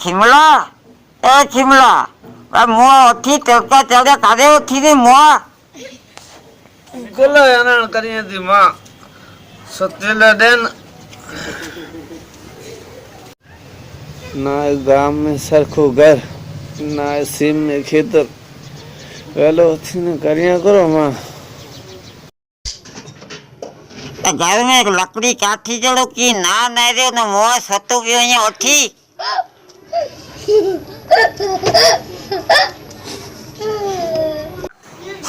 खिमला ए खिमला मुआ ओठी तड़का चढ़े कादे ओठी ने मुआ गोला याना करिए थी माँ सत्तेला दिन ना गांव में सरखो घर ना सीम में खेतर वेलो थी ने करिया करो माँ घर में एक लकड़ी काठी जड़ो की ना नहीं रे न मुआ सत्तो पियो ये ओठी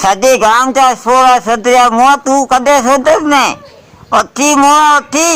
सदी गांव चा सोरा सदरिया मुआ तू कदे सोदर ने ओठी मुआ ओठी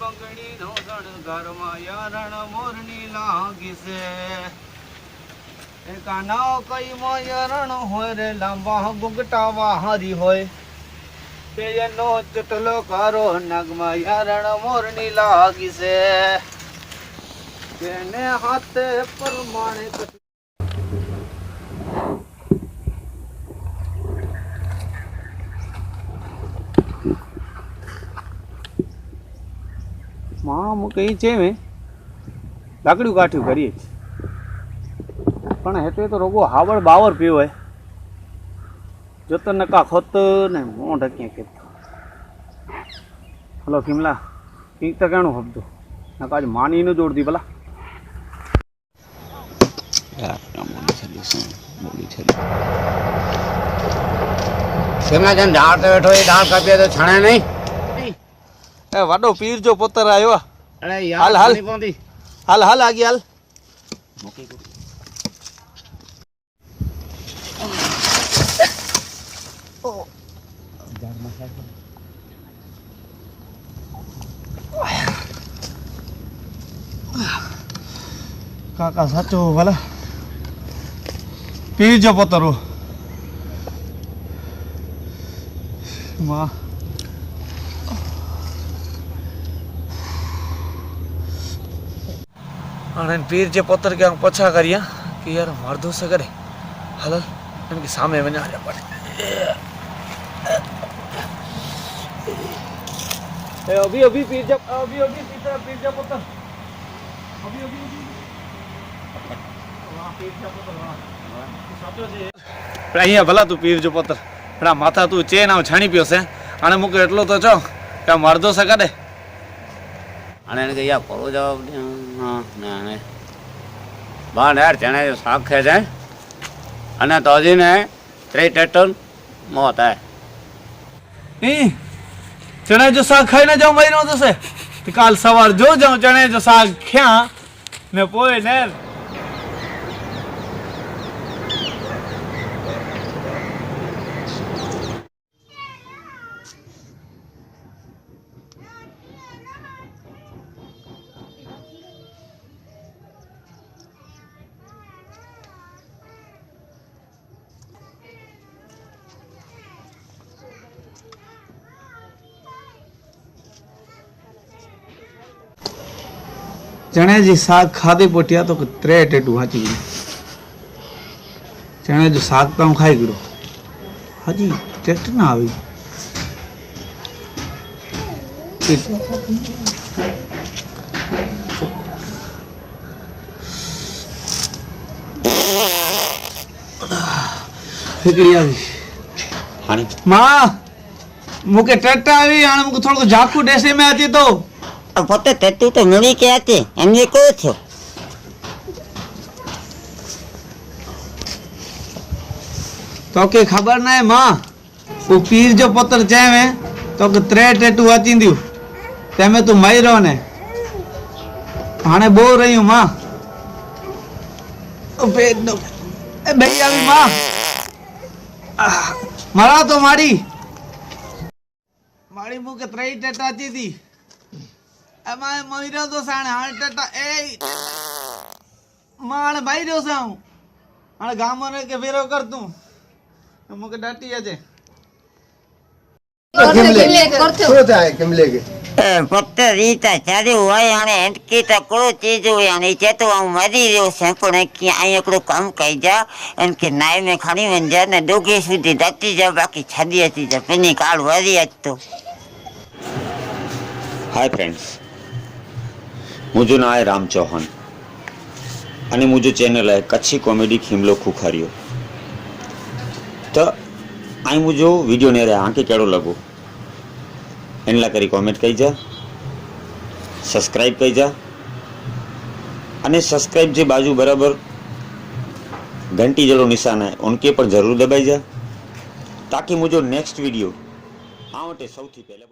बंगड़ी नो घर माया रण मोरनी लागी से काना कई माया रण होय रे लंबा गुगटा वाहरी होय ते नो चटलो कारो नग माया रण मोरनी लागी से तेने हाथे परमाणे मां मुके चे में लाकड़ू काठ्यू करिए पण हेते तो रोगो हावड़ बावर पीओ है जो तो नका खोत ने मों ढके के हेलो किमला की तो कहणो हब्दो नका आज मानी न जोड़ दी भला यार बोली छली किमला जन डाल तो बैठो ये डाल कापिया तो छणे नहीं ए वाडो पीर जो पुत्र आयो अरे यार हाल हाल नहीं पौंदी हाल हाल आगी हाल मुके को ओ जार मसा काका साचो भला पीर जो पुत्र हो मां अन पीर जे पुत्र के पछा करिया कि यार मर्दो से करे हल इनके सामने वना जा पड़े ए अभी पीर जे पीर जे पुत्र अभी वाह पीर जे पुत्र वाह साचो जे अहिया भला तू पीर जो पुत्र एड़ा माथा तू चे ना छाणी पियो से अने मुके एटलो तो चो के मर्दो से करे अने ने या कोरो जवाब दे हां ना ने बाण यार चने जो साग खे जाए अने तो जी ने 3 टन मौत है ई चने जो साग खाई ना जाऊं महीनो तो से तो काल सवार जो जाऊं चने जो साग खया ने पोए ने चने जी साग खादे पोटिया तो 3 टेटू हाची चने जो साग तो खाई गयो हाजी टेस्ट ना आवी फिकड़ी आ गई हानी मां मुके टेटा आवी आने मुके थोड़ो जाकू डेसे में आती तो પોતે તેતું તો મળી કે હતી એમને કહો છો तो के खबर ना है मां वो पीर जो पुत्र चाहे तो के 3 टेटू अची दियो ते में तू मई रहो ने हाने बो रही हूं मां પેટનો એ બેઈ આવી માં મારા તો મારી મુકે ત્રઈ ટેટા હતી એમાં મહિરો તો સાણે હાલ ટેટા એ માણ ભાઈ રહ્યો છે હું હાલ ગામમાં કે ફેરો કરતું મુકે ડાટી છે ફક્ત રીતા ચારી હોય અને એનકી તો કોઈ ચીજ હોય અને ચેતો હું મરી રહ્યો છે પણ કે અહીં એકડું કામ કહી જા એમ કે નાય મેં ખાણી વન જા ને ડોગે સુધી ડટી જા બાકી છાદી હતી જા પેની કાળ વરી જ તો हाय फ्रेंड्स मुझे नाम है राम चौहान અને मुझे चैनल है कच्छी कॉमेडी खिमलो खुखारियो तो आई मुझे वीडियो ने रहा आंके केड़ो लगो एनला करी कॉमेंट कही जा सब्सक्राइब कही जा અને सब्सक्राइब जे बाजू बराबर घंटी जलो निशान है उनके पर जरूर दबाई जा ताकि मुझे नेक्स्ट वीडियो आवटे सौथी पहले